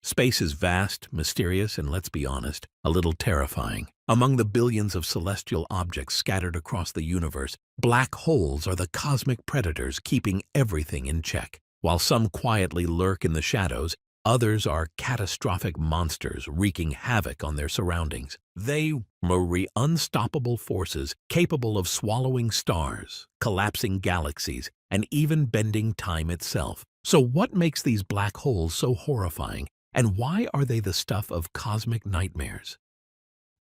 Space is vast, mysterious, and let's be honest, a little terrifying. Among the billions of celestial objects scattered across the universe, black holes are the cosmic predators keeping everything in check. While some quietly lurk in the shadows, others are catastrophic monsters wreaking havoc on their surroundings. They are unstoppable forces capable of swallowing stars, collapsing galaxies, and even bending time itself. So what makes these black holes so horrifying, and why are they the stuff of cosmic nightmares?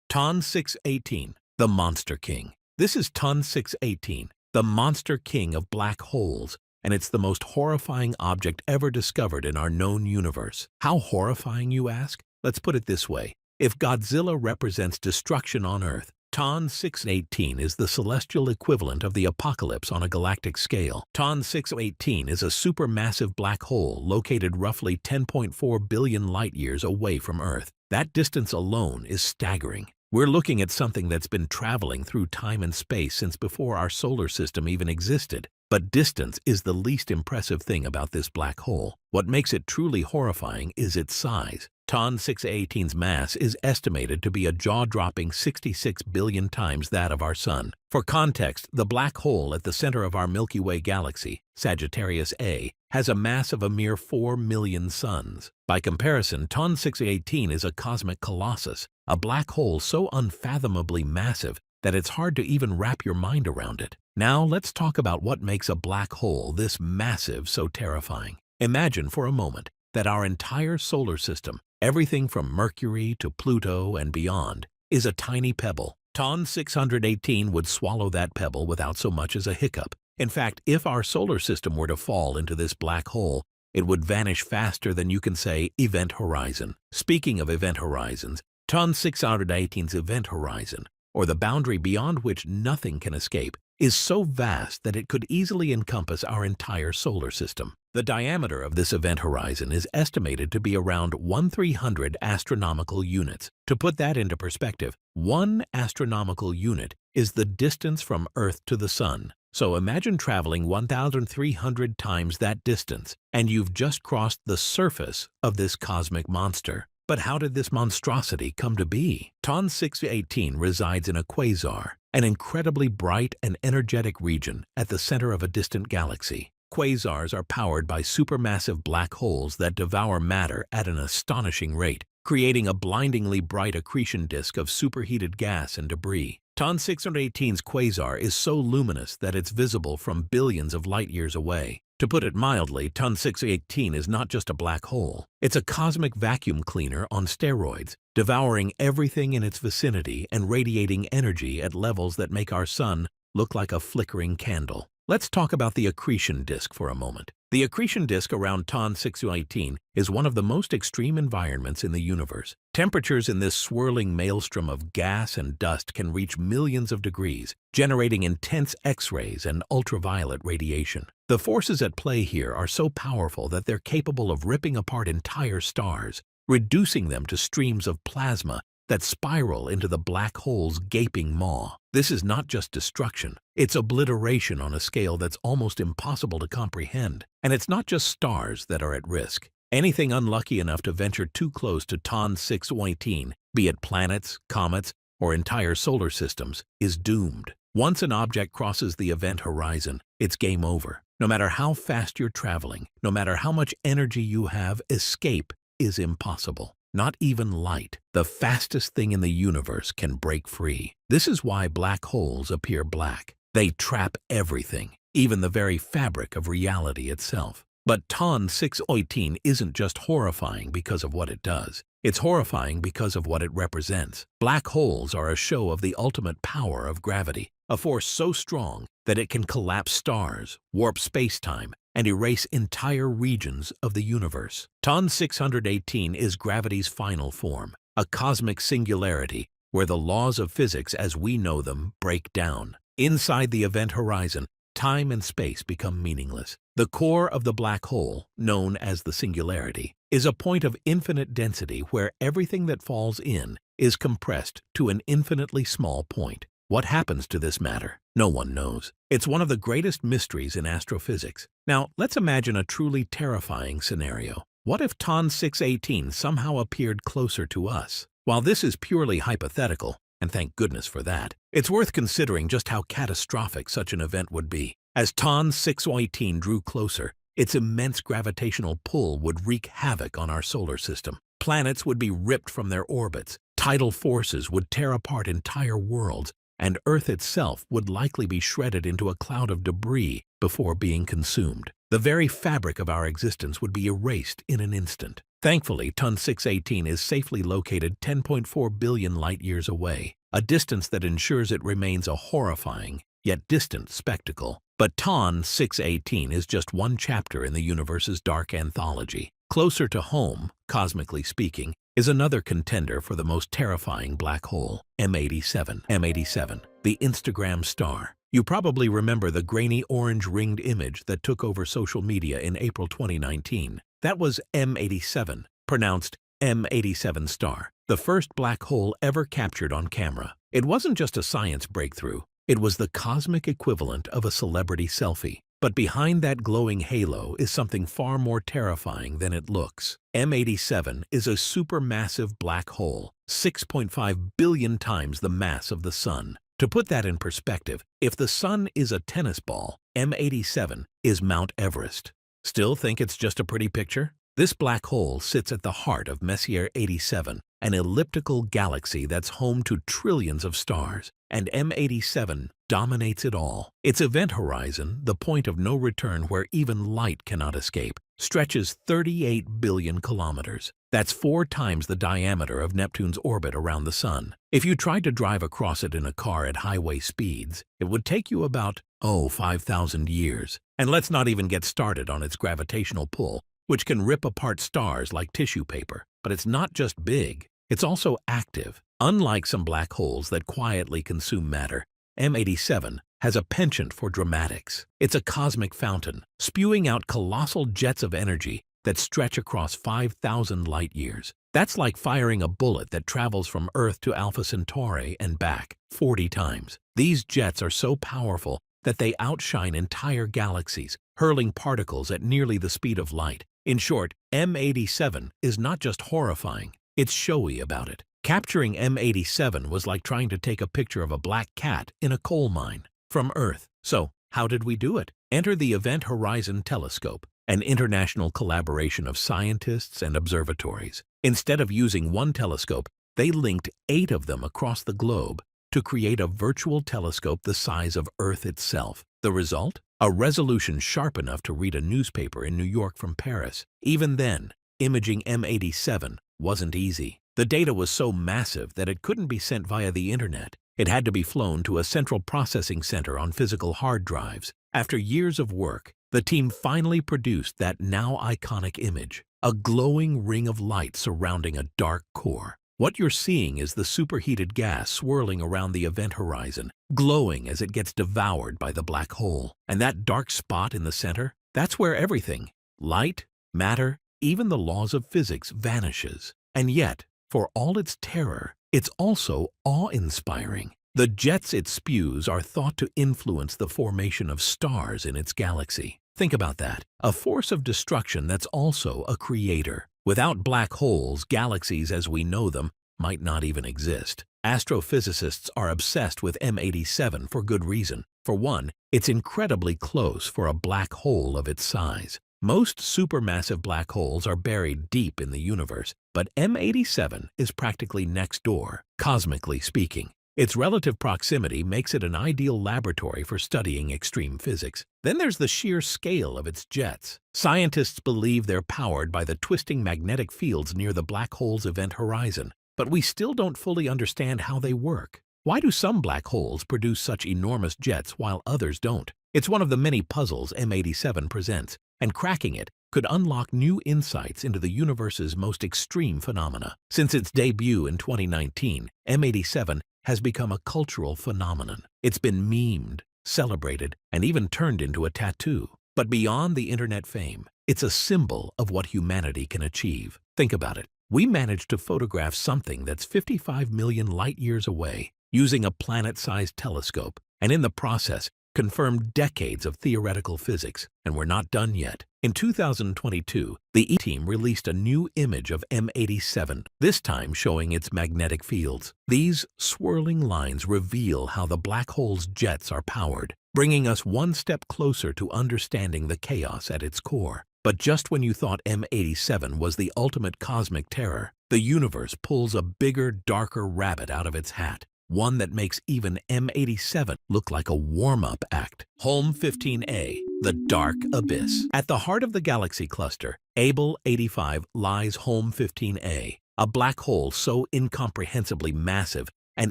TON 618, the Monster King. This is TON 618, the Monster King of black holes, and it's the most horrifying object ever discovered in our known universe. How horrifying, you ask? Let's put it this way. If Godzilla represents destruction on Earth, TON 618 is the celestial equivalent of the apocalypse on a galactic scale. TON 618 is a supermassive black hole located roughly 10.4 billion light-years away from Earth. That distance alone is staggering. We're looking at something that's been traveling through time and space since before our solar system even existed. But distance is the least impressive thing about this black hole. What makes it truly horrifying is its size. TON 618's mass is estimated to be a jaw-dropping 66 billion times that of our Sun. For context, the black hole at the center of our Milky Way galaxy, Sagittarius A, has a mass of a mere 4 million suns. By comparison, TON 618 is a cosmic colossus, a black hole so unfathomably massive that it's hard to even wrap your mind around it. Now let's talk about what makes a black hole this massive so terrifying. Imagine for a moment that our entire solar system, everything from Mercury to Pluto and beyond, is a tiny pebble. TON 618 would swallow that pebble without so much as a hiccup. In fact, if our solar system were to fall into this black hole, it would vanish faster than you can say event horizon. Speaking of event horizons, TON 618's event horizon, or the boundary beyond which nothing can escape, is so vast that it could easily encompass our entire solar system. The diameter of this event horizon is estimated to be around 1/300 astronomical units. To put that into perspective, 1 astronomical unit is the distance from Earth to the Sun. So imagine traveling 1,300 times that distance, and you've just crossed the surface of this cosmic monster. But how did this monstrosity come to be? TON 618 resides in a quasar, an incredibly bright and energetic region at the center of a distant galaxy. Quasars are powered by supermassive black holes that devour matter at an astonishing rate, creating a blindingly bright accretion disk of superheated gas and debris. TON 618's quasar is so luminous that it's visible from billions of light-years away. To put it mildly, TON 618 is not just a black hole. It's a cosmic vacuum cleaner on steroids, devouring everything in its vicinity and radiating energy at levels that make our Sun look like a flickering candle. Let's talk about the accretion disk for a moment. The accretion disk around TON 618 is one of the most extreme environments in the universe. Temperatures in this swirling maelstrom of gas and dust can reach millions of degrees, generating intense X-rays and ultraviolet radiation. The forces at play here are so powerful that they're capable of ripping apart entire stars, reducing them to streams of plasma that spiral into the black hole's gaping maw. This is not just destruction, it's obliteration on a scale that's almost impossible to comprehend. And it's not just stars that are at risk. Anything unlucky enough to venture too close to TON 618, be it planets, comets, or entire solar systems, is doomed. Once an object crosses the event horizon, it's game over. No matter how fast you're traveling, no matter how much energy you have, escape is impossible. Not even light, the fastest thing in the universe, can break free. This is why black holes appear black. They trap everything, even the very fabric of reality itself. But TON 618 isn't just horrifying because of what it does. It's horrifying because of what it represents. Black holes are a show of the ultimate power of gravity, a force so strong that it can collapse stars, warp space-time, and erase entire regions of the universe. TON 618 is gravity's final form, a cosmic singularity where the laws of physics as we know them break down. Inside the event horizon, time and space become meaningless. The core of the black hole, known as the singularity, is a point of infinite density where everything that falls in is compressed to an infinitely small point. What happens to this matter? No one knows. It's one of the greatest mysteries in astrophysics. Now, let's imagine a truly terrifying scenario. What if TON 618 somehow appeared closer to us? While this is purely hypothetical, and thank goodness for that, it's worth considering just how catastrophic such an event would be. As TON 618 drew closer, its immense gravitational pull would wreak havoc on our solar system. Planets would be ripped from their orbits, tidal forces would tear apart entire worlds, and Earth itself would likely be shredded into a cloud of debris before being consumed. The very fabric of our existence would be erased in an instant. Thankfully, TON 618 is safely located 10.4 billion light-years away, a distance that ensures it remains a horrifying, yet distant spectacle. But TON 618 is just one chapter in the universe's dark anthology. Closer to home, cosmically speaking, is another contender for the most terrifying black hole, M87. M87, the Instagram star. You probably remember the grainy orange ringed image that took over social media in April 2019. That was M87, pronounced M87 star, the first black hole ever captured on camera. It wasn't just a science breakthrough. It was the cosmic equivalent of a celebrity selfie. But behind that glowing halo is something far more terrifying than it looks. M87 is a supermassive black hole, 6.5 billion times the mass of the Sun. To put that in perspective, if the Sun is a tennis ball, M87 is Mount Everest. Still think it's just a pretty picture? This black hole sits at the heart of Messier 87, an elliptical galaxy that's home to trillions of stars, and M87 dominates it all. Its event horizon, the point of no return where even light cannot escape, stretches 38 billion kilometers. That's 4 times the diameter of Neptune's orbit around the Sun. If you tried to drive across it in a car at highway speeds, it would take you about, 5,000 years. And let's not even get started on its gravitational pull, which can rip apart stars like tissue paper. But it's not just big, it's also active. Unlike some black holes that quietly consume matter, M87 has a penchant for dramatics. It's a cosmic fountain, spewing out colossal jets of energy that stretch across 5,000 light-years. That's like firing a bullet that travels from Earth to Alpha Centauri and back 40 times. These jets are so powerful that they outshine entire galaxies, hurling particles at nearly the speed of light. In short, M87 is not just horrifying, it's showy about it. Capturing M87 was like trying to take a picture of a black cat in a coal mine from Earth. So, how did we do it? Enter the Event Horizon Telescope, an international collaboration of scientists and observatories. Instead of using one telescope, they linked 8 of them across the globe to create a virtual telescope the size of Earth itself. The result? A resolution sharp enough to read a newspaper in New York from Paris. Even then, imaging M87 wasn't easy. The data was so massive that it couldn't be sent via the internet. It had to be flown to a central processing center on physical hard drives. After years of work, the team finally produced that now iconic image, a glowing ring of light surrounding a dark core. What you're seeing is the superheated gas swirling around the event horizon, glowing as it gets devoured by the black hole. And that dark spot in the center, that's where everything, light, matter, even the laws of physics, vanishes. And yet, for all its terror, it's also awe-inspiring. The jets it spews are thought to influence the formation of stars in its galaxy. Think about that. A force of destruction that's also a creator. Without black holes, galaxies as we know them might not even exist. Astrophysicists are obsessed with M87 for good reason. For one, it's incredibly close for a black hole of its size. Most supermassive black holes are buried deep in the universe, but M87 is practically next door, cosmically speaking. Its relative proximity makes it an ideal laboratory for studying extreme physics. Then there's the sheer scale of its jets. Scientists believe they're powered by the twisting magnetic fields near the black hole's event horizon, but we still don't fully understand how they work. Why do some black holes produce such enormous jets while others don't? It's one of the many puzzles M87 presents, and cracking it could unlock new insights into the universe's most extreme phenomena. Since its debut in 2019, M87 has become a cultural phenomenon. It's been memed, celebrated, and even turned into a tattoo. But beyond the internet fame, it's a symbol of what humanity can achieve. Think about it. We managed to photograph something that's 55 million light-years away using a planet-sized telescope, and in the process, confirmed decades of theoretical physics, and we're not done yet. In 2022, the E team released a new image of M87, this time showing its magnetic fields. These swirling lines reveal how the black hole's jets are powered, bringing us one step closer to understanding the chaos at its core. But just when you thought M87 was the ultimate cosmic terror, the universe pulls a bigger, darker rabbit out of its hat. One that makes even M87 look like a warm-up act. Home 15A, the dark abyss. At the heart of the galaxy cluster, Abel 85 lies Home 15A, a black hole so incomprehensibly massive and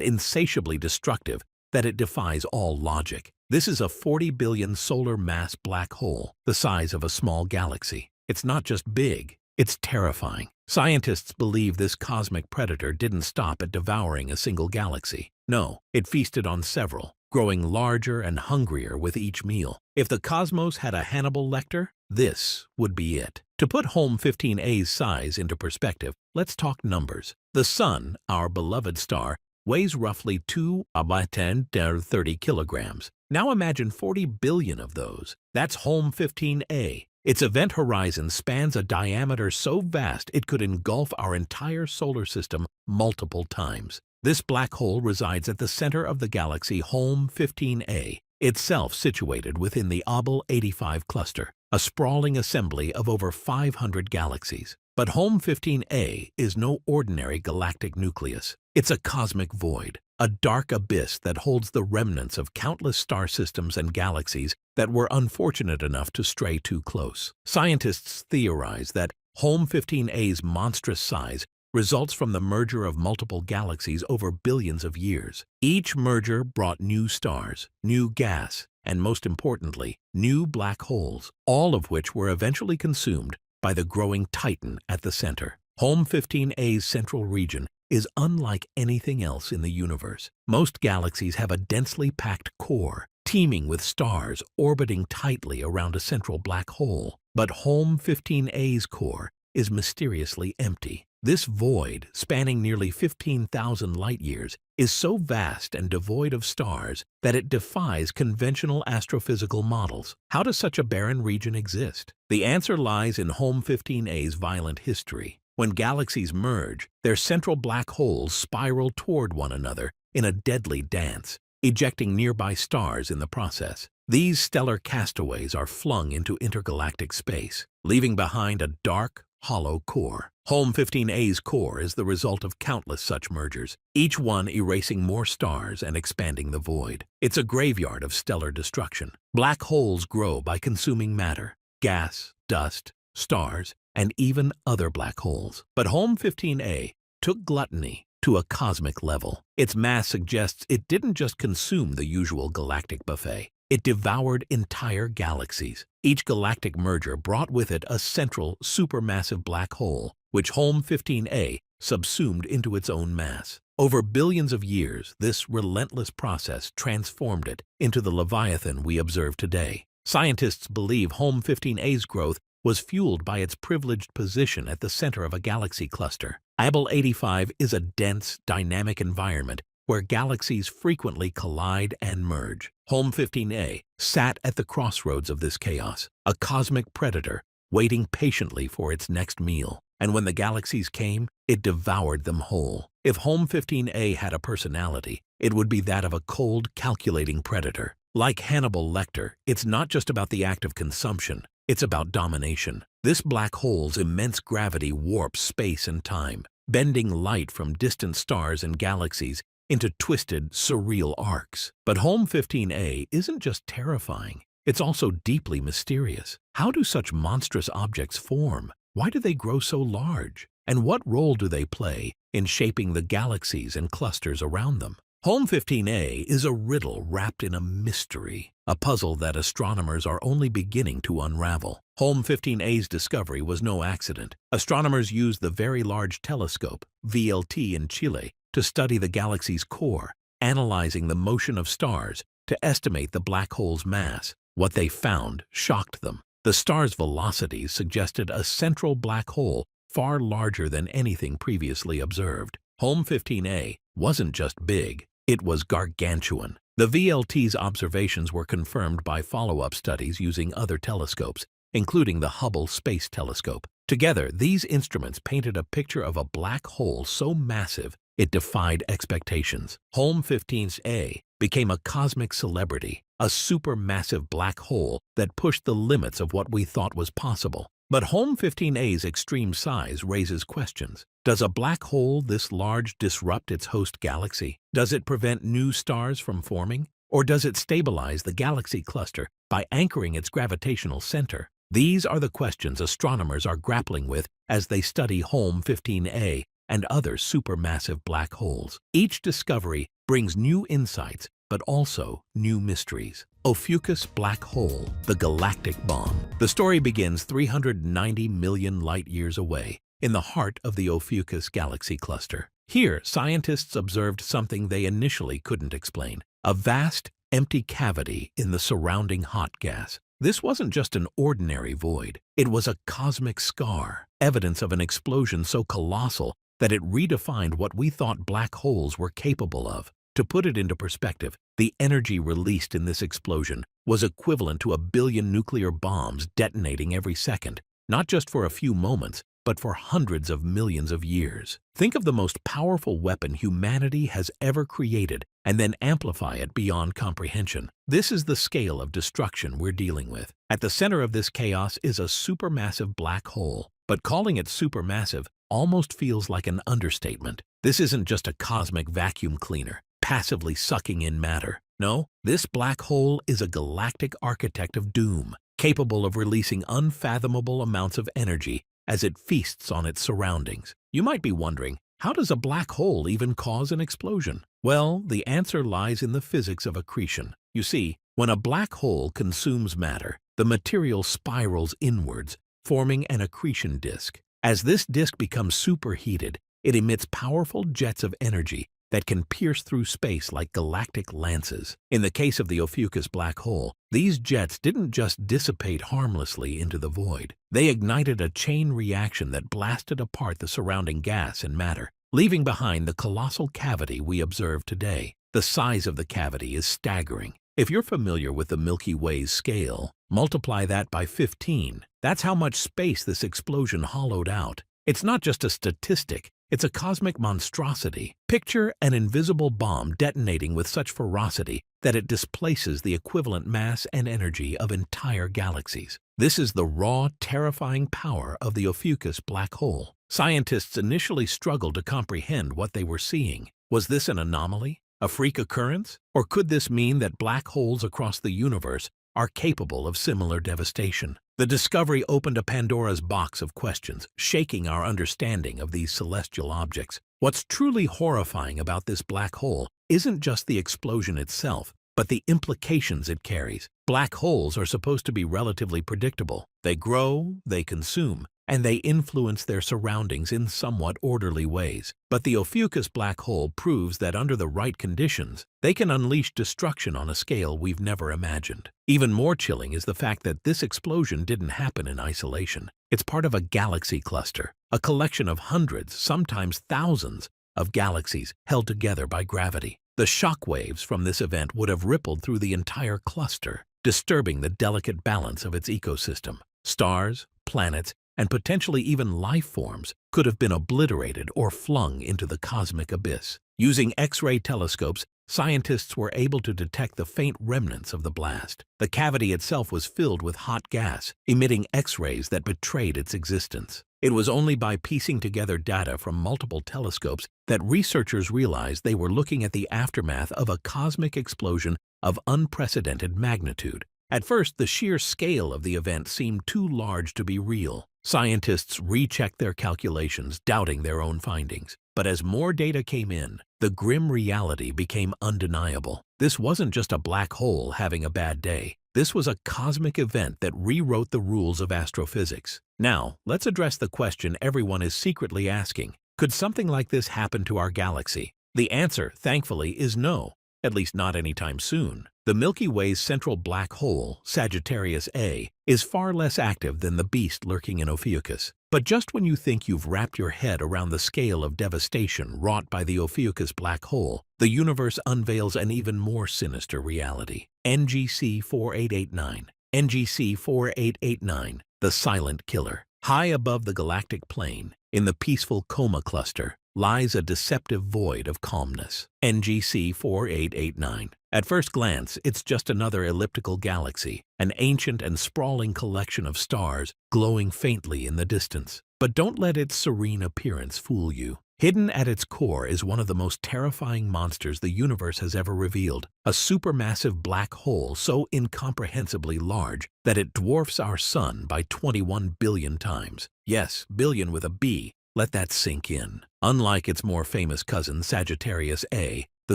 insatiably destructive that it defies all logic. This is a 40 billion solar mass black hole, the size of a small galaxy. It's not just big, it's terrifying. Scientists believe this cosmic predator didn't stop at devouring a single galaxy. No, it feasted on several, growing larger and hungrier with each meal. If the cosmos had a Hannibal Lecter, this would be it. To put Home 15A's size into perspective, let's talk numbers. The Sun, our beloved star, weighs roughly 2 × 10⁻30 kilograms. Now imagine 40 billion of those. That's Home 15A. Its event horizon spans a diameter so vast it could engulf our entire solar system multiple times. This black hole resides at the center of the galaxy Home 15A, itself situated within the Abel 85 cluster, a sprawling assembly of over 500 galaxies. But Home 15A is no ordinary galactic nucleus. It's a cosmic void, a dark abyss that holds the remnants of countless star systems and galaxies that were unfortunate enough to stray too close. Scientists theorize that Home 15A's monstrous size results from the merger of multiple galaxies over billions of years. Each merger brought new stars, new gas, and most importantly, new black holes, all of which were eventually consumed by the growing titan at the center. Home 15A's central region is unlike anything else in the universe. Most galaxies have a densely packed core, teeming with stars orbiting tightly around a central black hole. But Home 15A's core is mysteriously empty. This void, spanning nearly 15,000 light-years, is so vast and devoid of stars that it defies conventional astrophysical models. How does such a barren region exist? The answer lies in Home 15A's violent history. When galaxies merge, their central black holes spiral toward one another in a deadly dance, ejecting nearby stars in the process. These stellar castaways are flung into intergalactic space, leaving behind a dark, hollow core. Home 15A's core is the result of countless such mergers, each one erasing more stars and expanding the void. It's a graveyard of stellar destruction. Black holes grow by consuming matter, gas, dust, stars, and even other black holes. But Home 15A took gluttony to a cosmic level. Its mass suggests it didn't just consume the usual galactic buffet. It devoured entire galaxies. Each galactic merger brought with it a central, supermassive black hole, which Home 15A subsumed into its own mass. Over billions of years, this relentless process transformed it into the Leviathan we observe today. Scientists believe Home 15A's growth was fueled by its privileged position at the center of a galaxy cluster. Abel 85 is a dense, dynamic environment where galaxies frequently collide and merge. Home 15A sat at the crossroads of this chaos, a cosmic predator waiting patiently for its next meal. And when the galaxies came, it devoured them whole. If Home 15A had a personality, it would be that of a cold, calculating predator. Like Hannibal Lecter, it's not just about the act of consumption, it's about domination. This black hole's immense gravity warps space and time, bending light from distant stars and galaxies into twisted, surreal arcs. But Home 15A isn't just terrifying, it's also deeply mysterious. How do such monstrous objects form? Why do they grow so large? And what role do they play in shaping the galaxies and clusters around them? Home 15A is a riddle wrapped in a mystery, a puzzle that astronomers are only beginning to unravel. Home 15A's discovery was no accident. Astronomers used the Very Large Telescope, VLT in Chile, to study the galaxy's core, analyzing the motion of stars to estimate the black hole's mass. What they found shocked them. The star's velocities suggested a central black hole far larger than anything previously observed. Home 15A wasn't just big, it was gargantuan. The VLT's observations were confirmed by follow-up studies using other telescopes, including the Hubble Space Telescope. Together, these instruments painted a picture of a black hole so massive it defied expectations. Horrifying became a cosmic celebrity, a supermassive black hole that pushed the limits of what we thought was possible. But Horrifying's extreme size raises questions. Does a black hole this large disrupt its host galaxy? Does it prevent new stars from forming? Or does it stabilize the galaxy cluster by anchoring its gravitational center? These are the questions astronomers are grappling with as they study Horrifying and other supermassive black holes. Each discovery brings new insights, but also new mysteries. Ophiuchus Black Hole, the galactic bomb. The story begins 390 million light-years away, in the heart of the Ophiuchus galaxy cluster. Here, scientists observed something they initially couldn't explain: a vast, empty cavity in the surrounding hot gas. This wasn't just an ordinary void. It was a cosmic scar, evidence of an explosion so colossal that it redefined what we thought black holes were capable of. To put it into perspective, the energy released in this explosion was equivalent to 1 billion nuclear bombs detonating every second, not just for a few moments, but for hundreds of millions of years. Think of the most powerful weapon humanity has ever created and then amplify it beyond comprehension. This is the scale of destruction we're dealing with. At the center of this chaos is a supermassive black hole, but calling it supermassive almost feels like an understatement. This isn't just a cosmic vacuum cleaner, passively sucking in matter. No, this black hole is a galactic architect of doom, capable of releasing unfathomable amounts of energy as it feasts on its surroundings. You might be wondering, how does a black hole even cause an explosion? Well, the answer lies in the physics of accretion. You see, when a black hole consumes matter, the material spirals inwards, forming an accretion disk. As this disk becomes superheated, it emits powerful jets of energy that can pierce through space like galactic lances. In the case of the Ophiuchus black hole, these jets didn't just dissipate harmlessly into the void. They ignited a chain reaction that blasted apart the surrounding gas and matter, leaving behind the colossal cavity we observe today. The size of the cavity is staggering. If you're familiar with the Milky Way's scale, multiply that by 15. That's how much space this explosion hollowed out. It's not just a statistic. It's a cosmic monstrosity. Picture an invisible bomb detonating with such ferocity that it displaces the equivalent mass and energy of entire galaxies. This is the raw, terrifying power of the Ophiuchus black hole. Scientists initially struggled to comprehend what they were seeing. Was this an anomaly? A freak occurrence? Or could this mean that black holes across the universe are capable of similar devastation? The discovery opened a Pandora's box of questions, shaking our understanding of these celestial objects. What's truly horrifying about this black hole isn't just the explosion itself, but the implications it carries. Black holes are supposed to be relatively predictable. They grow, they consume, and they influence their surroundings in somewhat orderly ways. But the Ophiuchus black hole proves that under the right conditions, they can unleash destruction on a scale we've never imagined. Even more chilling is the fact that this explosion didn't happen in isolation. It's part of a galaxy cluster, a collection of hundreds, sometimes thousands, of galaxies held together by gravity. The shock waves from this event would have rippled through the entire cluster, disturbing the delicate balance of its ecosystem. Stars, planets, and potentially even life forms could have been obliterated or flung into the cosmic abyss. Using X-ray telescopes, scientists were able to detect the faint remnants of the blast. The cavity itself was filled with hot gas, emitting X-rays that betrayed its existence. It was only by piecing together data from multiple telescopes that researchers realized they were looking at the aftermath of a cosmic explosion of unprecedented magnitude. At first, the sheer scale of the event seemed too large to be real. Scientists rechecked their calculations, doubting their own findings. But as more data came in, the grim reality became undeniable. This wasn't just a black hole having a bad day. This was a cosmic event that rewrote the rules of astrophysics. Now, let's address the question everyone is secretly asking. Could something like this happen to our galaxy? The answer, thankfully, is no, at least not anytime soon. The Milky Way's central black hole, Sagittarius A, is far less active than the beast lurking in Ophiuchus. But just when you think you've wrapped your head around the scale of devastation wrought by the Ophiuchus black hole, the universe unveils an even more sinister reality. NGC 4889. NGC 4889, the silent killer. High above the galactic plane, in the peaceful Coma cluster, lies a deceptive void of calmness. NGC 4889. At first glance, it's just another elliptical galaxy, an ancient and sprawling collection of stars glowing faintly in the distance. But don't let its serene appearance fool you. Hidden at its core is one of the most terrifying monsters the universe has ever revealed, a supermassive black hole so incomprehensibly large that it dwarfs our sun by 21 billion times. Yes, billion with a B. Let that sink in. Unlike its more famous cousin Sagittarius A, the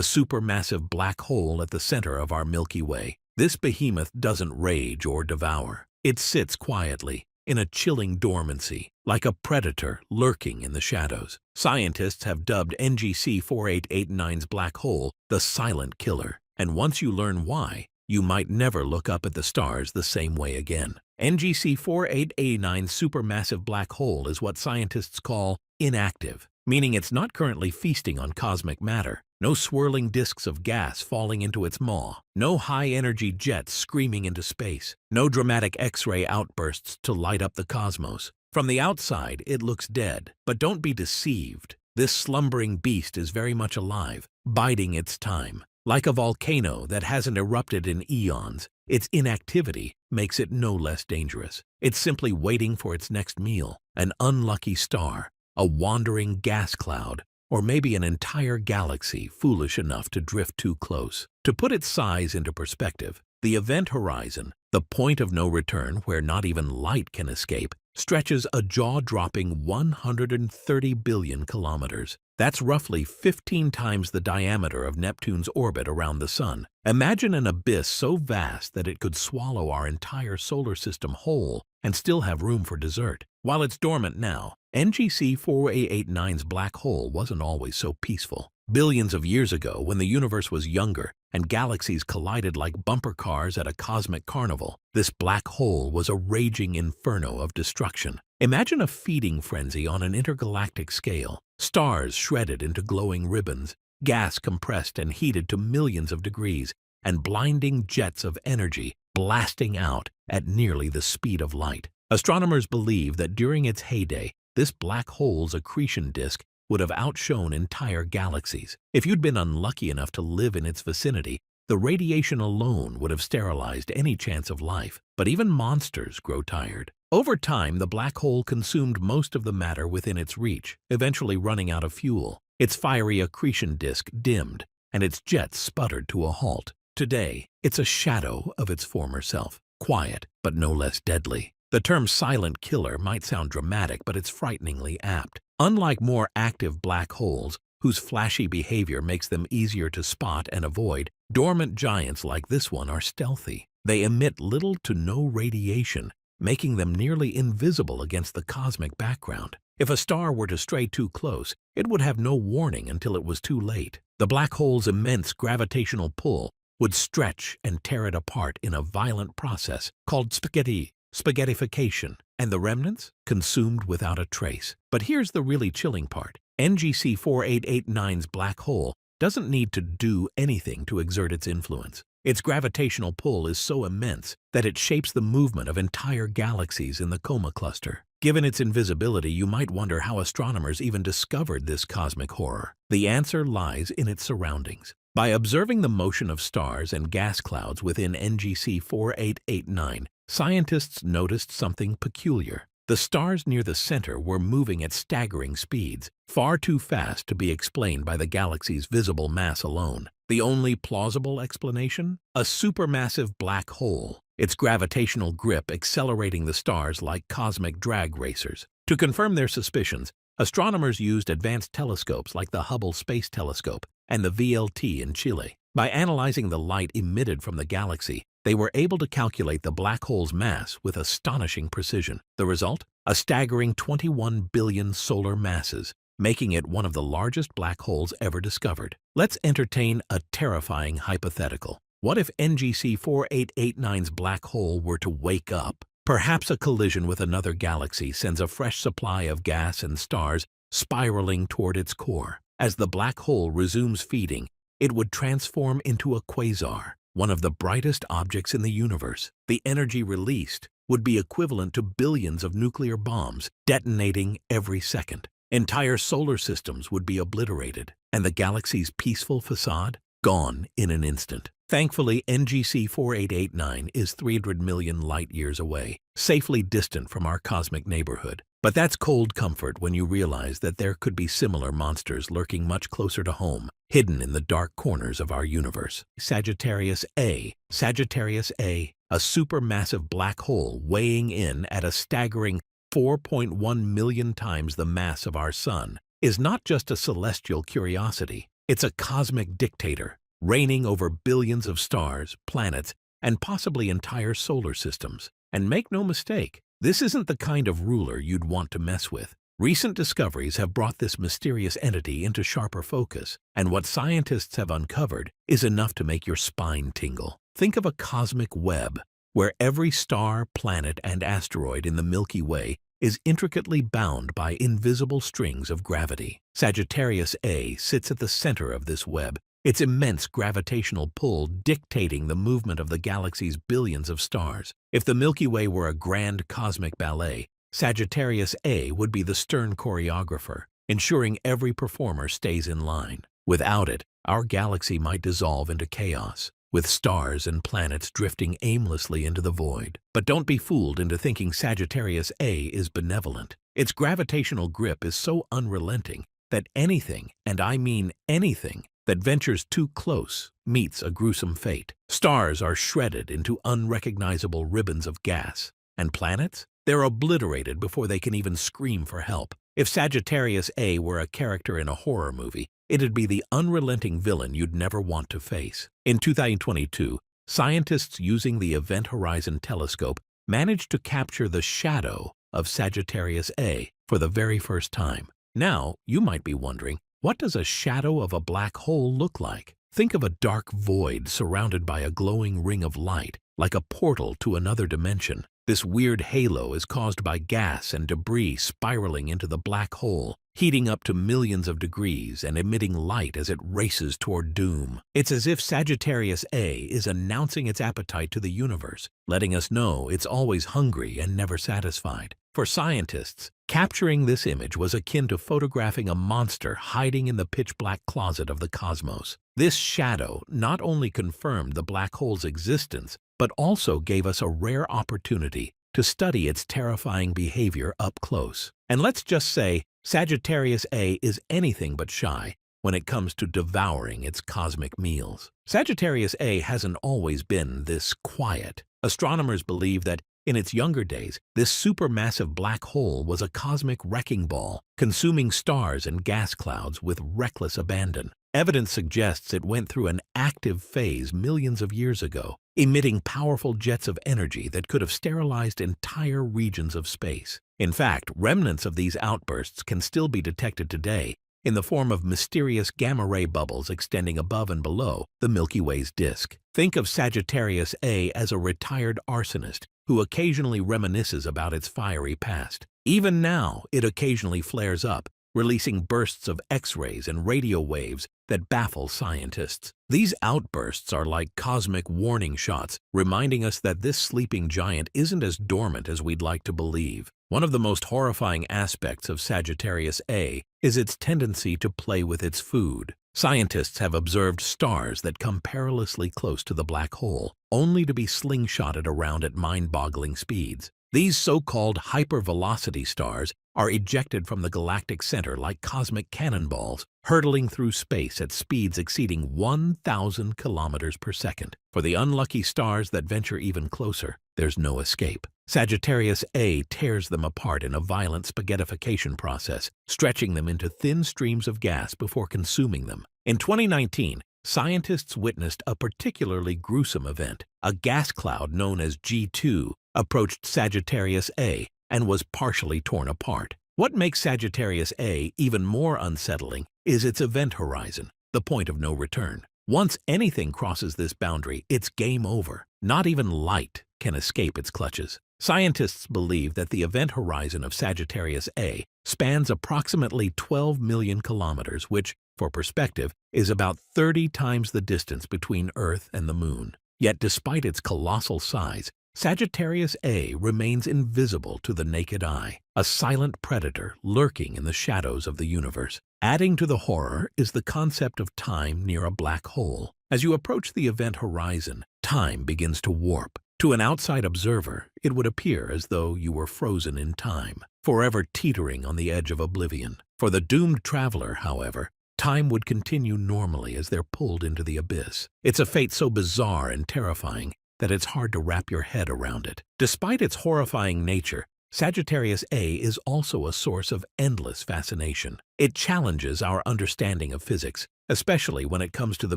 supermassive black hole at the center of our Milky Way, this behemoth doesn't rage or devour. It sits quietly, in a chilling dormancy, like a predator lurking in the shadows. Scientists have dubbed NGC 4889's black hole the silent killer, and once you learn why, you might never look up at the stars the same way again. NGC 4889's supermassive black hole is what scientists call inactive, meaning it's not currently feasting on cosmic matter. No swirling disks of gas falling into its maw, no high-energy jets screaming into space, no dramatic X-ray outbursts to light up the cosmos. From the outside, it looks dead, but don't be deceived. This slumbering beast is very much alive, biding its time. Like a volcano that hasn't erupted in eons, its inactivity makes it no less dangerous. It's simply waiting for its next meal, an unlucky star, a wandering gas cloud, or maybe an entire galaxy foolish enough to drift too close. To put its size into perspective, the event horizon, the point of no return where not even light can escape, stretches a jaw-dropping 130 billion kilometers. That's roughly 15 times the diameter of Neptune's orbit around the Sun. Imagine an abyss so vast that it could swallow our entire solar system whole and still have room for dessert. While it's dormant now, NGC 4889's black hole wasn't always so peaceful. Billions of years ago, when the universe was younger and galaxies collided like bumper cars at a cosmic carnival, this black hole was a raging inferno of destruction. Imagine a feeding frenzy on an intergalactic scale. Stars shredded into glowing ribbons, gas compressed and heated to millions of degrees, and blinding jets of energy blasting out at nearly the speed of light. Astronomers believe that during its heyday, this black hole's accretion disk would have outshone entire galaxies. If you'd been unlucky enough to live in its vicinity, the radiation alone would have sterilized any chance of life. But even monsters grow tired. Over time, the black hole consumed most of the matter within its reach, eventually running out of fuel. Its fiery accretion disk dimmed, and its jets sputtered to a halt. Today, it's a shadow of its former self, quiet but no less deadly. The term silent killer might sound dramatic, but it's frighteningly apt. Unlike more active black holes, whose flashy behavior makes them easier to spot and avoid, dormant giants like this one are stealthy. They emit little to no radiation, making them nearly invisible against the cosmic background. If a star were to stray too close, it would have no warning until it was too late. The black hole's immense gravitational pull would stretch and tear it apart in a violent process called spaghettification, and the remnants consumed without a trace. But here's the really chilling part. NGC 4889's black hole doesn't need to do anything to exert its influence. Its gravitational pull is so immense that it shapes the movement of entire galaxies in the Coma cluster. Given its invisibility, you might wonder how astronomers even discovered this cosmic horror. The answer lies in its surroundings. By observing the motion of stars and gas clouds within NGC 4889, scientists noticed something peculiar. The stars near the center were moving at staggering speeds, far too fast to be explained by the galaxy's visible mass alone. The only plausible explanation? A supermassive black hole, its gravitational grip accelerating the stars like cosmic drag racers. To confirm their suspicions, astronomers used advanced telescopes like the Hubble Space Telescope and the VLT in Chile. By analyzing the light emitted from the galaxy, they were able to calculate the black hole's mass with astonishing precision. The result? A staggering 21 billion solar masses, making it one of the largest black holes ever discovered. Let's entertain a terrifying hypothetical. What if NGC 4889's black hole were to wake up? Perhaps a collision with another galaxy sends a fresh supply of gas and stars spiraling toward its core. As the black hole resumes feeding, it would transform into a quasar, one of the brightest objects in the universe. The energy released would be equivalent to billions of nuclear bombs detonating every second. Entire solar systems would be obliterated, and the galaxy's peaceful facade gone in an instant. Thankfully, NGC 4889 is 300 million light-years away, safely distant from our cosmic neighborhood. But that's cold comfort when you realize that there could be similar monsters lurking much closer to home, hidden in the dark corners of our universe. Sagittarius A. Sagittarius A, a supermassive black hole weighing in at a staggering 4.1 million times the mass of our Sun, is not just a celestial curiosity. It's a cosmic dictator, reigning over billions of stars, planets, and possibly entire solar systems. And make no mistake, this isn't the kind of ruler you'd want to mess with. Recent discoveries have brought this mysterious entity into sharper focus, and what scientists have uncovered is enough to make your spine tingle. Think of a cosmic web where every star, planet, and asteroid in the Milky Way is intricately bound by invisible strings of gravity. Sagittarius A sits at the center of this web, its immense gravitational pull dictating the movement of the galaxy's billions of stars. If the Milky Way were a grand cosmic ballet, Sagittarius A would be the stern choreographer, ensuring every performer stays in line. Without it, our galaxy might dissolve into chaos, with stars and planets drifting aimlessly into the void. But don't be fooled into thinking Sagittarius A is benevolent. Its gravitational grip is so unrelenting that anything, and I mean anything, that ventures too close meets a gruesome fate. Stars are shredded into unrecognizable ribbons of gas, and planets? They're obliterated before they can even scream for help. If Sagittarius A were a character in a horror movie, it'd be the unrelenting villain you'd never want to face. In 2022, scientists using the Event Horizon Telescope managed to capture the shadow of Sagittarius A for the very first time. Now, you might be wondering, what does a shadow of a black hole look like? Think of a dark void surrounded by a glowing ring of light, like a portal to another dimension. This weird halo is caused by gas and debris spiraling into the black hole, heating up to millions of degrees and emitting light as it races toward doom. It's as if Sagittarius A is announcing its appetite to the universe, letting us know it's always hungry and never satisfied. For scientists, capturing this image was akin to photographing a monster hiding in the pitch-black closet of the cosmos. This shadow not only confirmed the black hole's existence, but also gave us a rare opportunity to study its terrifying behavior up close. And let's just say, Sagittarius A is anything but shy when it comes to devouring its cosmic meals. Sagittarius A hasn't always been this quiet. Astronomers believe that in its younger days, this supermassive black hole was a cosmic wrecking ball, consuming stars and gas clouds with reckless abandon. Evidence suggests it went through an active phase millions of years ago, emitting powerful jets of energy that could have sterilized entire regions of space. In fact, remnants of these outbursts can still be detected today in the form of mysterious gamma-ray bubbles extending above and below the Milky Way's disk. Think of Sagittarius A as a retired arsonist who occasionally reminisces about its fiery past. Even now, it occasionally flares up, releasing bursts of X-rays and radio waves that baffle scientists. These outbursts are like cosmic warning shots, reminding us that this sleeping giant isn't as dormant as we'd like to believe. One of the most horrifying aspects of Sagittarius A is its tendency to play with its food. Scientists have observed stars that come perilously close to the black hole, only to be slingshotted around at mind-boggling speeds. These so-called hypervelocity stars are ejected from the galactic center like cosmic cannonballs, hurtling through space at speeds exceeding 1,000 kilometers per second. For the unlucky stars that venture even closer, there's no escape. Sagittarius A tears them apart in a violent spaghettification process, stretching them into thin streams of gas before consuming them. In 2019, scientists witnessed a particularly gruesome event. A gas cloud known as G2 approached Sagittarius A and was partially torn apart. What makes Sagittarius A even more unsettling is its event horizon, the point of no return. Once anything crosses this boundary, it's game over. Not even light can escape its clutches. Scientists believe that the event horizon of Sagittarius A spans approximately 12 million kilometers, which, for perspective, is about 30 times the distance between Earth and the Moon. Yet despite its colossal size, Sagittarius A remains invisible to the naked eye, a silent predator lurking in the shadows of the universe. Adding to the horror is the concept of time near a black hole. As you approach the event horizon, time begins to warp. To an outside observer, it would appear as though you were frozen in time, forever teetering on the edge of oblivion. For the doomed traveler, however, time would continue normally as they're pulled into the abyss. It's a fate so bizarre and terrifying that it's hard to wrap your head around it. Despite its horrifying nature, Sagittarius A is also a source of endless fascination. It challenges our understanding of physics, especially when it comes to the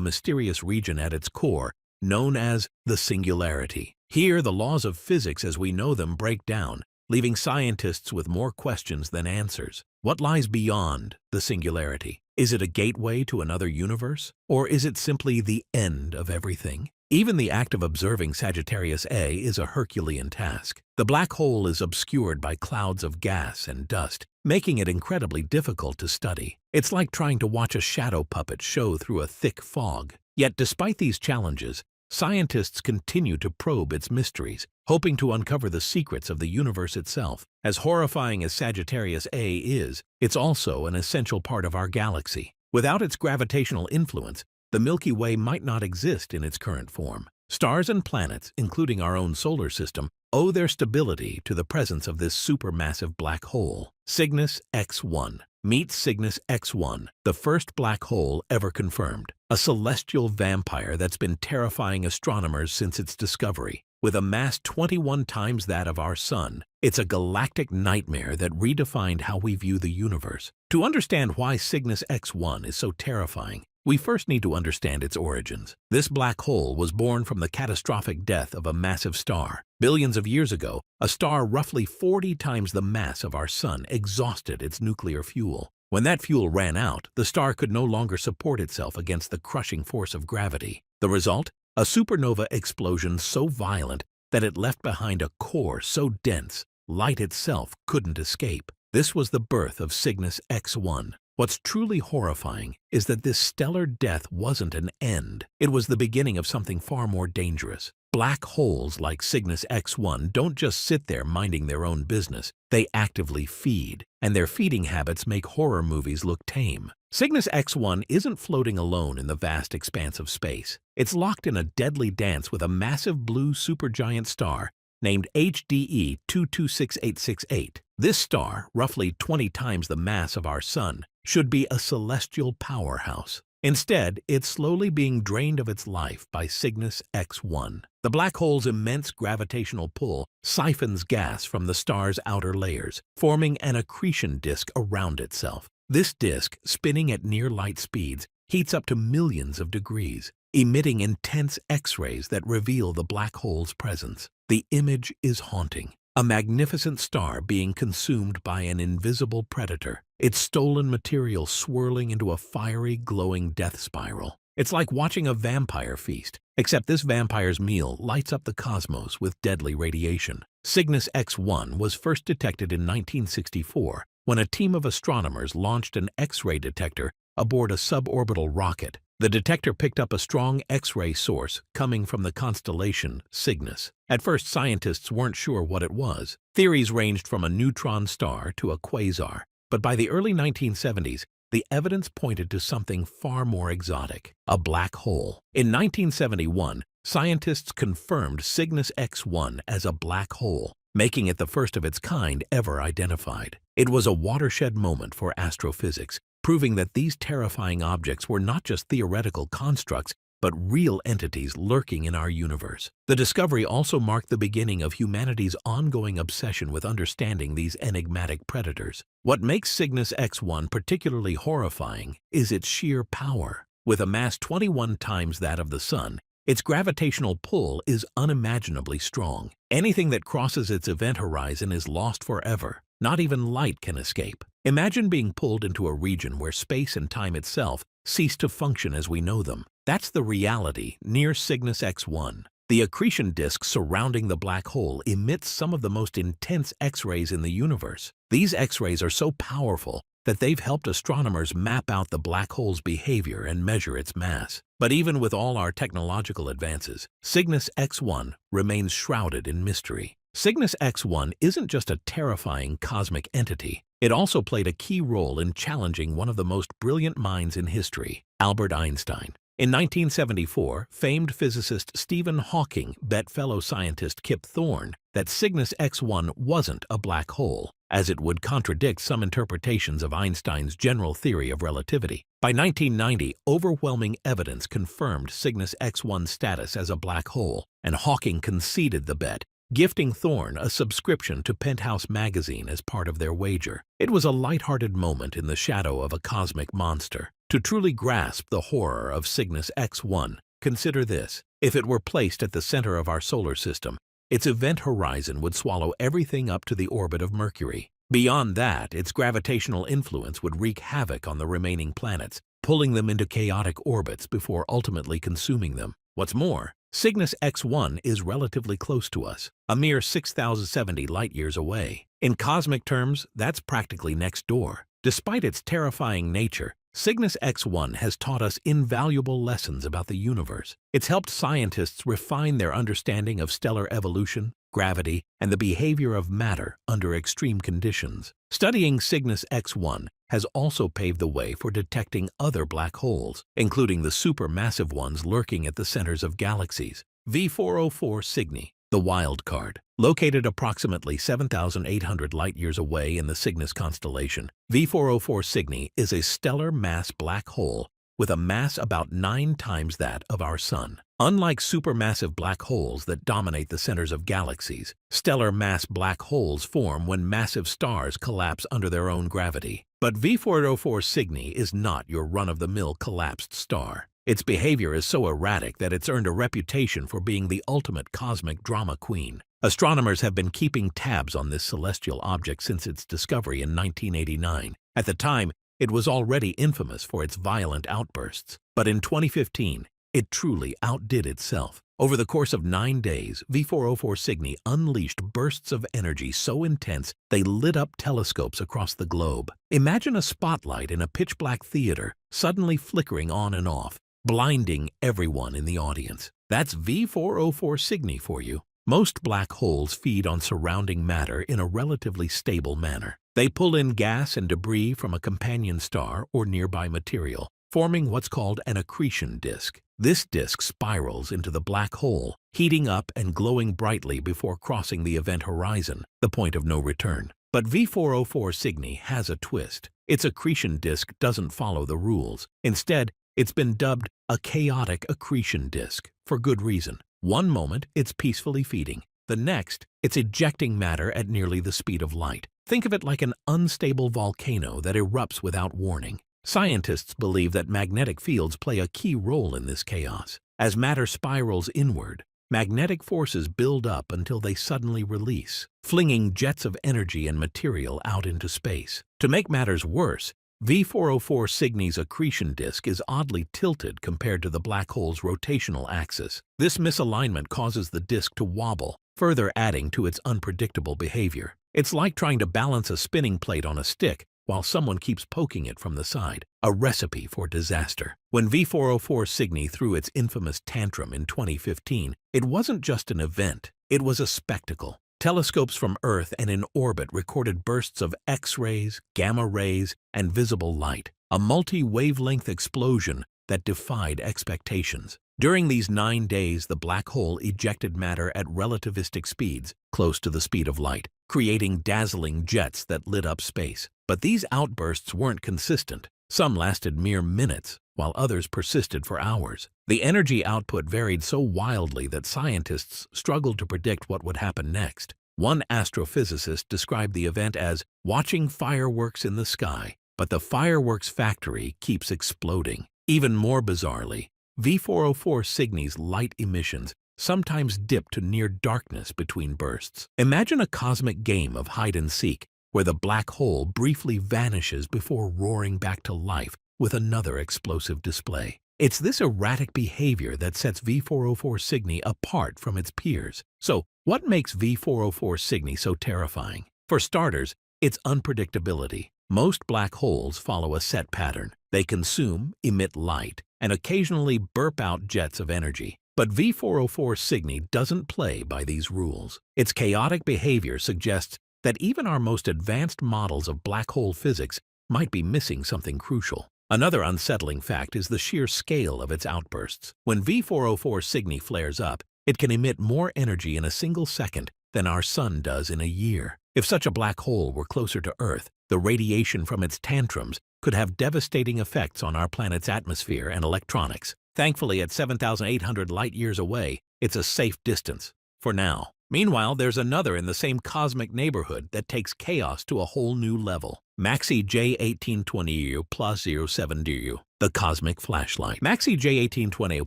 mysterious region at its core, known as the singularity. Here, the laws of physics as we know them break down, leaving scientists with more questions than answers. What lies beyond the singularity? Is it a gateway to another universe? Or is it simply the end of everything? Even the act of observing Sagittarius A is a Herculean task. The black hole is obscured by clouds of gas and dust, making it incredibly difficult to study. It's like trying to watch a shadow puppet show through a thick fog. Yet despite these challenges, scientists continue to probe its mysteries, hoping to uncover the secrets of the universe itself. As horrifying as Sagittarius A is, it's also an essential part of our galaxy. Without its gravitational influence, the Milky Way might not exist in its current form. Stars and planets, including our own solar system, owe their stability to the presence of this supermassive black hole. Cygnus X1. Meet Cygnus X1, the first black hole ever confirmed, a celestial vampire that's been terrifying astronomers since its discovery. With a mass 21 times that of our Sun, it's a galactic nightmare that redefined how we view the universe. To understand why Cygnus X1 is so terrifying, we first need to understand its origins. This black hole was born from the catastrophic death of a massive star. Billions of years ago, a star roughly 40 times the mass of our Sun exhausted its nuclear fuel. When that fuel ran out, the star could no longer support itself against the crushing force of gravity. The result? A supernova explosion so violent that it left behind a core so dense, light itself couldn't escape. This was the birth of Cygnus X1. What's truly horrifying is that this stellar death wasn't an end. It was the beginning of something far more dangerous. Black holes like Cygnus X1 don't just sit there minding their own business. They actively feed, and their feeding habits make horror movies look tame. Cygnus X1 isn't floating alone in the vast expanse of space. It's locked in a deadly dance with a massive blue supergiant star named HDE 226868. This star, roughly 20 times the mass of our Sun, should be a celestial powerhouse. Instead, it's slowly being drained of its life by Cygnus X1. The black hole's immense gravitational pull siphons gas from the star's outer layers, forming an accretion disk around itself. This disk, spinning at near-light speeds, heats up to millions of degrees, emitting intense X-rays that reveal the black hole's presence. The image is haunting. A magnificent star being consumed by an invisible predator, its stolen material swirling into a fiery, glowing death spiral. It's like watching a vampire feast, except this vampire's meal lights up the cosmos with deadly radiation. Cygnus X1 was first detected in 1964 when a team of astronomers launched an X-ray detector aboard a suborbital rocket. The detector picked up a strong X-ray source coming from the constellation Cygnus. At first, scientists weren't sure what it was. Theories ranged from a neutron star to a quasar, but by the early 1970s, the evidence pointed to something far more exotic, a black hole. In 1971, scientists confirmed Cygnus X1 as a black hole, making it the first of its kind ever identified. It was a watershed moment for astrophysics, proving that these terrifying objects were not just theoretical constructs, but real entities lurking in our universe. The discovery also marked the beginning of humanity's ongoing obsession with understanding these enigmatic predators. What makes Cygnus X1 particularly horrifying is its sheer power. With a mass 21 times that of the Sun, its gravitational pull is unimaginably strong. Anything that crosses its event horizon is lost forever. Not even light can escape. Imagine being pulled into a region where space and time itself cease to function as we know them. That's the reality near Cygnus X1. The accretion disk surrounding the black hole emits some of the most intense X-rays in the universe. These X-rays are so powerful that they've helped astronomers map out the black hole's behavior and measure its mass. But even with all our technological advances, Cygnus X1 remains shrouded in mystery. Cygnus X1 isn't just a terrifying cosmic entity. It also played a key role in challenging one of the most brilliant minds in history, Albert Einstein. In 1974, famed physicist Stephen Hawking bet fellow scientist Kip Thorne that Cygnus X1 wasn't a black hole, as it would contradict some interpretations of Einstein's general theory of relativity. By 1990, overwhelming evidence confirmed Cygnus X1's status as a black hole, and Hawking conceded the bet, gifting Thorne a subscription to Penthouse magazine as part of their wager. It was a lighthearted moment in the shadow of a cosmic monster. To truly grasp the horror of Cygnus X1, consider this. If it were placed at the center of our solar system, its event horizon would swallow everything up to the orbit of Mercury. Beyond that, its gravitational influence would wreak havoc on the remaining planets, pulling them into chaotic orbits before ultimately consuming them. What's more, Cygnus X1 is relatively close to us, a mere 6,070 light-years away. In cosmic terms, that's practically next door. Despite its terrifying nature, Cygnus X1 has taught us invaluable lessons about the universe. It's helped scientists refine their understanding of stellar evolution, gravity, and the behavior of matter under extreme conditions. Studying Cygnus X1 has also paved the way for detecting other black holes, including the supermassive ones lurking at the centers of galaxies. V404 Cygni, the wild card. Located approximately 7,800 light-years away in the Cygnus constellation, V404 Cygni is a stellar mass black hole with a mass about 9 times that of our Sun. Unlike supermassive black holes that dominate the centers of galaxies, stellar mass black holes form when massive stars collapse under their own gravity. But V404 Cygni is not your run-of-the-mill collapsed star. Its behavior is so erratic that it's earned a reputation for being the ultimate cosmic drama queen. Astronomers have been keeping tabs on this celestial object since its discovery in 1989. At the time, it was already infamous for its violent outbursts. But in 2015, it truly outdid itself. Over the course of 9 days, V404 Cygni unleashed bursts of energy so intense they lit up telescopes across the globe. Imagine a spotlight in a pitch-black theater suddenly flickering on and off, blinding everyone in the audience. That's V404 Cygni for you. Most black holes feed on surrounding matter in a relatively stable manner. They pull in gas and debris from a companion star or nearby material, forming what's called an accretion disk. This disk spirals into the black hole, heating up and glowing brightly before crossing the event horizon, the point of no return. But V404 Cygni has a twist. Its accretion disk doesn't follow the rules. Instead, it's been dubbed a chaotic accretion disk, for good reason. One moment, it's peacefully feeding. The next, it's ejecting matter at nearly the speed of light. Think of it like an unstable volcano that erupts without warning. Scientists believe that magnetic fields play a key role in this chaos. As matter spirals inward, magnetic forces build up until they suddenly release, flinging jets of energy and material out into space. To make matters worse, V404 Cygni's accretion disk is oddly tilted compared to the black hole's rotational axis. This misalignment causes the disk to wobble, further adding to its unpredictable behavior. It's like trying to balance a spinning plate on a stick while someone keeps poking it from the side, a recipe for disaster. When V404 Cygni threw its infamous tantrum in 2015, it wasn't just an event, it was a spectacle. Telescopes from Earth and in orbit recorded bursts of X-rays, gamma rays, and visible light, a multi-wavelength explosion that defied expectations. During these 9 days, the black hole ejected matter at relativistic speeds, close to the speed of light, creating dazzling jets that lit up space. But these outbursts weren't consistent. Some lasted mere minutes, while others persisted for hours. The energy output varied so wildly that scientists struggled to predict what would happen next. One astrophysicist described the event as watching fireworks in the sky, but the fireworks factory keeps exploding. Even more bizarrely, V404 Cygni's light emissions sometimes dip to near darkness between bursts. Imagine a cosmic game of hide-and-seek, where the black hole briefly vanishes before roaring back to life with another explosive display. It's this erratic behavior that sets V404 Cygni apart from its peers. So, what makes V404 Cygni so terrifying? For starters, its unpredictability. Most black holes follow a set pattern. They consume, emit light, and occasionally burp out jets of energy. But V404 Cygni doesn't play by these rules. Its chaotic behavior suggests that even our most advanced models of black hole physics might be missing something crucial. Another unsettling fact is the sheer scale of its outbursts. When V404 Cygni flares up, it can emit more energy in a single second than our Sun does in a year. If such a black hole were closer to Earth, the radiation from its tantrums could have devastating effects on our planet's atmosphere and electronics. Thankfully, at 7,800 light-years away, it's a safe distance, for now. Meanwhile, there's another in the same cosmic neighborhood that takes chaos to a whole new level. Maxi J1820U plus 070U, the cosmic flashlight. Maxi J1820U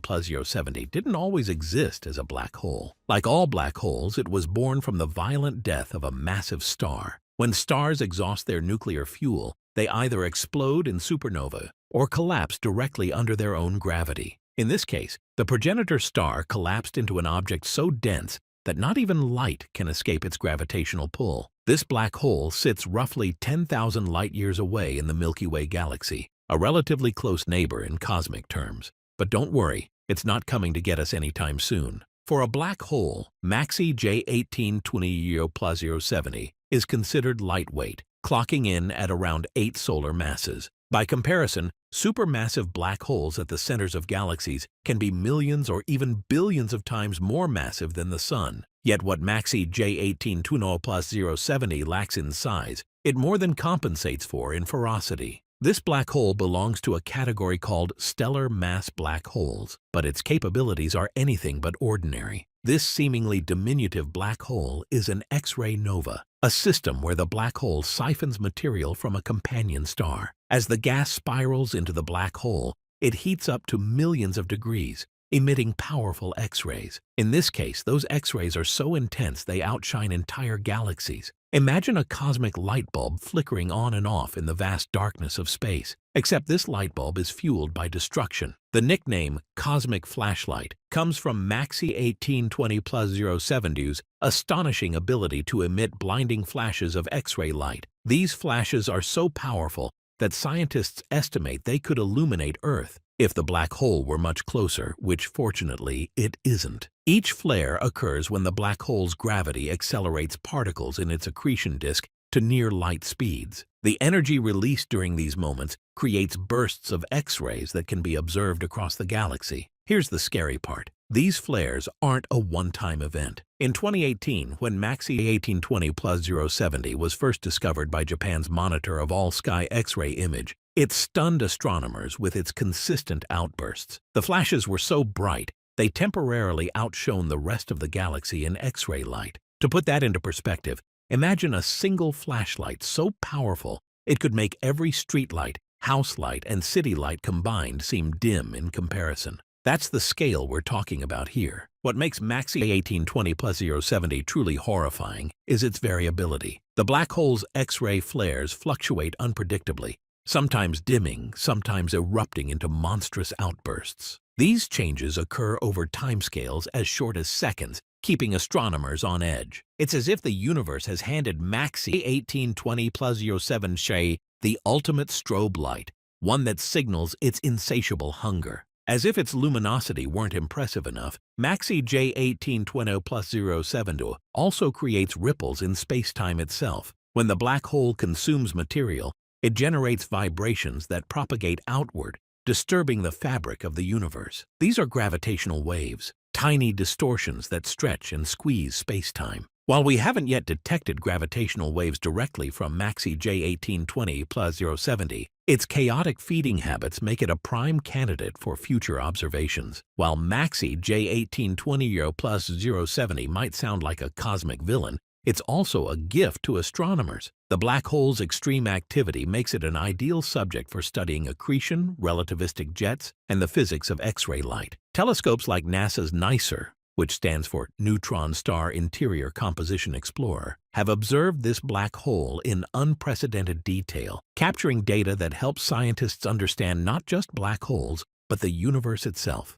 plus 070 didn't always exist as a black hole. Like all black holes, it was born from the violent death of a massive star. When stars exhaust their nuclear fuel, they either explode in supernova or collapse directly under their own gravity. In this case, the progenitor star collapsed into an object so dense that not even light can escape its gravitational pull. This black hole sits roughly 10,000 light-years away in the Milky Way galaxy, a relatively close neighbor in cosmic terms. But don't worry, it's not coming to get us anytime soon. For a black hole, Maxi J1820U plus 070 is considered lightweight, clocking in at around 8 solar masses. By comparison, supermassive black holes at the centers of galaxies can be millions or even billions of times more massive than the Sun. Yet what Maxi J1820 plus 070 lacks in size, it more than compensates for in ferocity. This black hole belongs to a category called stellar mass black holes, but its capabilities are anything but ordinary. This seemingly diminutive black hole is an X-ray nova, a system where the black hole siphons material from a companion star. As the gas spirals into the black hole, it heats up to millions of degrees, emitting powerful X-rays. In this case, those X-rays are so intense they outshine entire galaxies. Imagine a cosmic light bulb flickering on and off in the vast darkness of space, except this light bulb is fueled by destruction. The nickname cosmic flashlight comes from Maxi 1820 plus 070's astonishing ability to emit blinding flashes of X-ray light. These flashes are so powerful that scientists estimate they could illuminate Earth if the black hole were much closer, which fortunately it isn't. Each flare occurs when the black hole's gravity accelerates particles in its accretion disk to near light speeds. The energy released during these moments creates bursts of X-rays that can be observed across the galaxy. Here's the scary part. These flares aren't a one-time event. In 2018, when Maxi 1820 plus 070 was first discovered by Japan's Monitor of All-Sky X-ray Image, it stunned astronomers with its consistent outbursts. The flashes were so bright, they temporarily outshone the rest of the galaxy in X-ray light. To put that into perspective, imagine a single flashlight so powerful it could make every streetlight, house light, and city light combined seem dim in comparison. That's the scale we're talking about here. What makes Maxi 1820 plus 070 truly horrifying is its variability. The black hole's X-ray flares fluctuate unpredictably, sometimes dimming, sometimes erupting into monstrous outbursts. These changes occur over timescales as short as seconds, keeping astronomers on edge. It's as if the universe has handed Maxi 1820 plus 070 the ultimate strobe light, one that signals its insatiable hunger. As if its luminosity weren't impressive enough, Maxi J1820 plus 070 also creates ripples in space-time itself. When the black hole consumes material, it generates vibrations that propagate outward, disturbing the fabric of the universe. These are gravitational waves, tiny distortions that stretch and squeeze space-time. While we haven't yet detected gravitational waves directly from Maxi J1820 plus 070, its chaotic feeding habits make it a prime candidate for future observations. While Maxi J1820 plus 070 might sound like a cosmic villain, it's also a gift to astronomers. The black hole's extreme activity makes it an ideal subject for studying accretion, relativistic jets, and the physics of X-ray light. Telescopes like NASA's NICER, which stands for Neutron Star Interior Composition Explorer, have observed this black hole in unprecedented detail, capturing data that helps scientists understand not just black holes, but the universe itself.